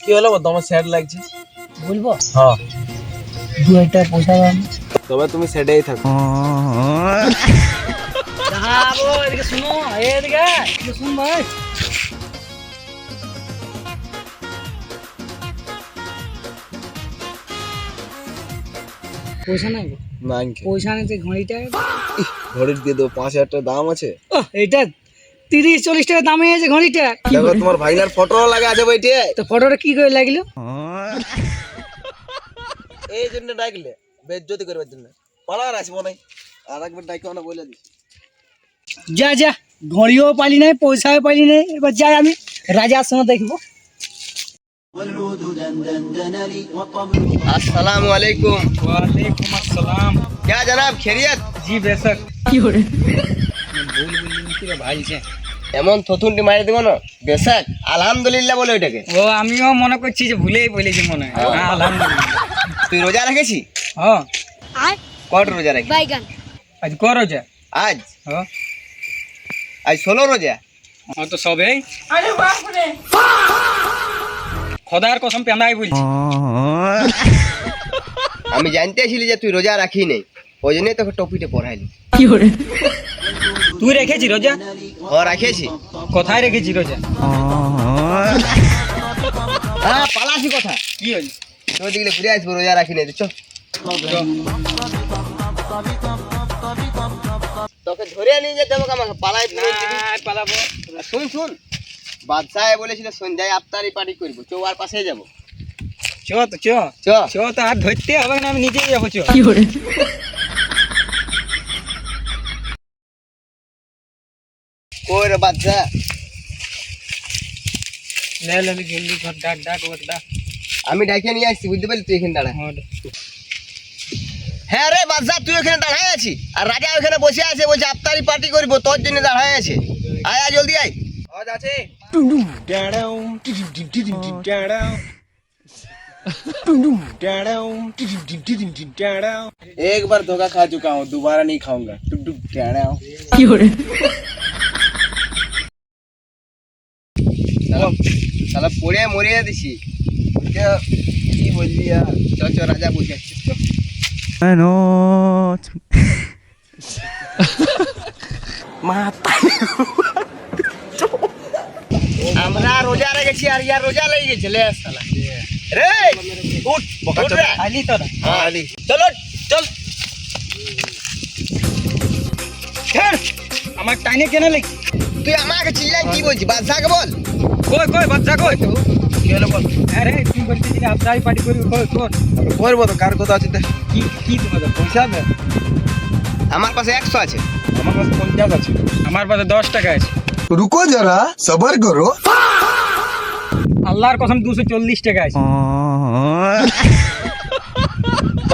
কি হলো তোমার স্যাড লাগছে? বলবো হ্যাঁ, দু একটা পয়সা দাম। তবে তুমি স্যাডেই থাকো। যাবো এদিকে, শুনো এদিকে শুন ভাই। পয়সা নাই গো, না পয়সা নিতে ঘড়িটা ঘড়ির দিয়ে দেবো, 5,000 টাকা দাম আছে। এইটা 30-40 টাকা দামে আছে ঘড়িটা। কি দেখো করে? তোমার ভাইনার ফটো লাগা আছে বইটে। তো ফটোটা কি করে লাগলো? এই জন্য ডাকলে বেজ্জতি করবার জন্য। পালার আসবো নাই, আর একবার ডাকে না বলে দিস। যা যা, ঘড়িও পাইলি নাই, পয়সাও পাইলি নাই, এবার যাই আমি রাজার সঙ্গে দেখবো। अस्सलाम वालेकुम। वालेकुम अस्सलाम। क्या जनाब खैरियत? জি বেশক। কি করে ভুল বললি কি রে ভাইছে? এমন থতুনটি মারি দেবো না, বেশক আলহামদুলিল্লাহ বলে ওইটাকে। ও আমিও মনে করছি যে ভুলেই বলেছি মনে হয়। হ্যাঁ আলহামদুলিল্লাহ। তুই রোজা রেখেছি? হ্যাঁ। কত রোজা রেখেছি? বাইগান আজ করো যা। আজ হ্যাঁ আজ 16 রোজা। ও তো সবেই। আরে বাপ রে, খোদার কসম পেঁদাই বলছি। আমি জানতে ছিলি যে তুই রোজা রাখি নেই, ওই জন্যই তোকে টপিতে পড়াইলি। কি করে তুই রেখেছি রোজা? ও রাখেছি। কোথায় রেখেছি রোজা? হ্যাঁ পালাসি কথা। কি হয়েছে? তোর দিকে ঘুরে আসবো, রোজা রাখি নেই। চ তোকে ধরে নিয়ে যেতে হবে আমাকে, পালাই ফিরে দিবি। পালাবো। শুন শুন, বাদশাহ বলেছিল সন্ধ্যায় আফতারি পার্টি করবো, চৌয়ার পাশে যাবো। চ তো চ চ চ তো, আর ধরতে হবে না, আমি নিজেই যাবো। চ। কি করে কই রে বাদশাহ? লে লে জলদি ঘর ডাক ডাক ওর ডাক। আমি ডাকে নিয়ে আসছি, বুঝতে পারলি? তুই এখানে দাঁড়া। হ্যাঁ রে বাদশাহ, তুই ওখানে দাঁড়ায় আছি, আর রাজা ওখানে বসে আছে, বলছে আফতারি পার্টি করবো, তোর জন্য দাঁড়ায় আছে। আয় আয় জলদি আয়। আজ আছে। एक बार धोखा खा चुका हूँ, दोबारा नहीं खाऊंगा। কি করে साला পড়ে মরিয়ে দিছি। কি বললি? চ চ, রাজা বসে আছে। চ। আমরা রোজা রেখেছি আর ইয়ার রোজা লেগে গেছে। লে শালা রে, উঠ উঠ রে। আলি তো না। হ্যাঁ আলি, চলো চল। ছাড়, আমার টাইনে কেন লাগি? তুই আমাকে চিল্লাই কি বলছিস? বাদশাকে বল। কই কই বাচ্চা কই? কি হলো বল? আরে তুই বলছিস যে আফতারি পার্টি করবি, কই কোন? করবো তো, কার কথা আছে? কি কি তোমাদের পয়সা দে? আমার কাছে 100 আছে। আমার কাছে 50 আছে। আমার কাছে 10 টাকা আছে। रुको जरा सबर करो। আল্লাহর কসম 240 টাকা আছে।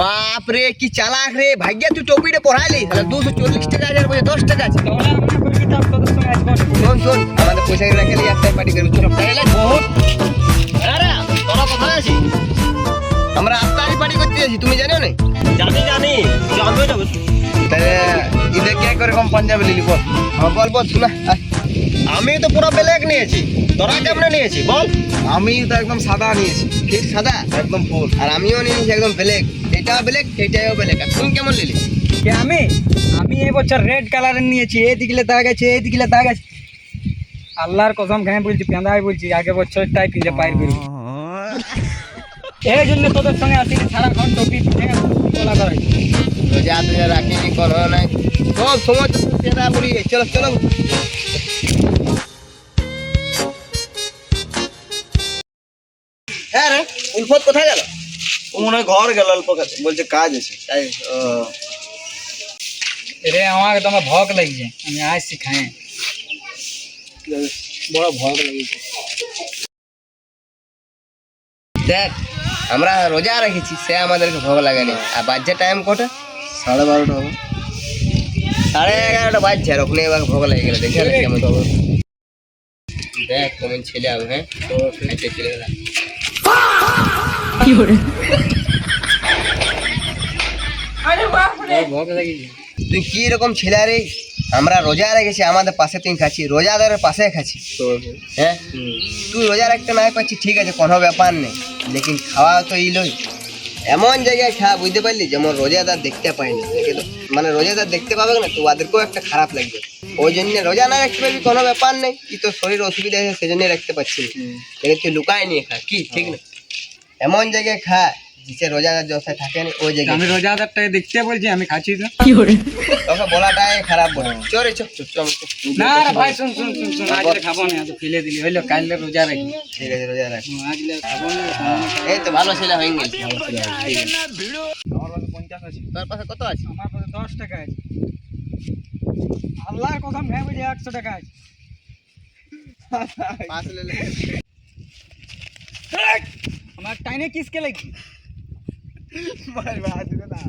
বাপ রে কি চালাক রে, ভাগ্যা তুই টপিটা পড়াইলি। তাহলে 240 টাকা আছে, আর বলে 10 টাকা আছে। তাহলে আমরা করি কি, তার তোদের সঙ্গে আজকে শোন শোন, আমাদের পয়সা রেখে দিয়ে একটা পার্টি করবো। চলো তাহলে বহুত। আরে তোরা কোথায় আছিস? আমরা আফতারি পার্টি করতে যাচ্ছি, তুমি জানো না? জানি জানি, জানবে যাবো। তাহলে ঈদে কে করে কম পাঞ্জাবি লিলি বল? হ্যাঁ বল বল, শোনা। আমি তো পুরো ব্ল্যাক নিয়েছি, তোরা কেমনে নিয়েছি বল? আমি তো একদম সাদা নিয়েছি। ঠিক সাদা একদম ফুল। আর আমিও নিয়েছি একদম ব্ল্যাক। এটাও ব্ল্যাক, এটাও ব্ল্যাক। আর তুই কেমন নিলি? কে আমি? আমি এই বছর রেড কালারের নিয়েছি। এই দিকলে দাগ আছে, এই দিকলে দাগ আছে। আল্লাহর কসম খাই বলছি, পেঁদাই বলছি, আগে বছরের টাই কিনতে পাই করবি। এই জন্য তোদের সঙ্গে আসি, সারাক্ষণ টপি বলা করাই। রোজা তোজা রাখিনি, কোনো নাই, সব সময় তো পেঁদা পড়ি। চলো চলো। হ্যাঁ রে, উলফত কোথায় গেল? ও মনে হয় ঘর গেল, অল্প কাছে, বলছে কাজ আছে। রে আমাকে তোমার ভোগ লাগছে, আমি আসছি খাই। বড় ভোগ লেগেছে। দেখ, আমরা রোজা রেখেছি, সে আমাদেরকে ভোগ লাগেনি। আর বাজছে টাইম কটা? 12:30 হবে। 11:30 বাজছে, আর ওখানে এবার ভোগ লেগে গেলে। দেখে কেমন হবে? দেখ কেমন ছেলে হবে। হ্যাঁ আচ্ছা ছেলেরা কি করে ভোগ লাগিয়েছে? তুই কি রকম ছেলে রে? আমরা রোজা রেখেছি, আমাদের পাশে তুই খাচ্ছি, রোজাদারের পাশে খাচ্ছি। হ্যাঁ, তুই রোজা রাখতে না পারছিস ঠিক আছে, কোনো ব্যাপার নেই, লেকিন খাওয়া তো ইলোই এমন জায়গায় খা, বুঝতে পারলি, যেমন রোজাদার দেখতে পাইনি, মানে রোজাদার দেখতে পাবে না তো ওদেরকেও একটা খারাপ লাগবে। ওই জন্য রোজা না রাখতে পারবি কোনো ব্যাপার নেই, কি তোর শরীর অসুবিধা আছে সেজন্য রাখতে পারছি না, লেকিন তুই লুকায় নিয়ে খা, কি ঠিক না? এমন জায়গায় খা যে রোজাদার যথায় থাকে না, ওই জায়গায়। আমি রোজাদারটাকে দেখতে বলছি, আমি খাচ্ছি তো। তোকে বলাটাই খারাপ বলে, চলে চল। না রে ভাই, শুন শুন শুন শুন, আজকে খাবো না, আজ ফেলে দিলি, হইলো কালকে রোজা রাখি। ঠিক আছে, রোজা রাখ। আজকে খাবো না। এই তো ভালো ছেলে হয়ে গেছে। আমার কাছে 50 আছে। তোর পাশে কত আছে? আমার কাছে 10 টাকা আছে। আল্লাহর কসম খেয়ে বলছি 100 টাকা আছে। পাঁচ ले ले। আমার টাইনে কিসকে লাগি? मार बात को ना।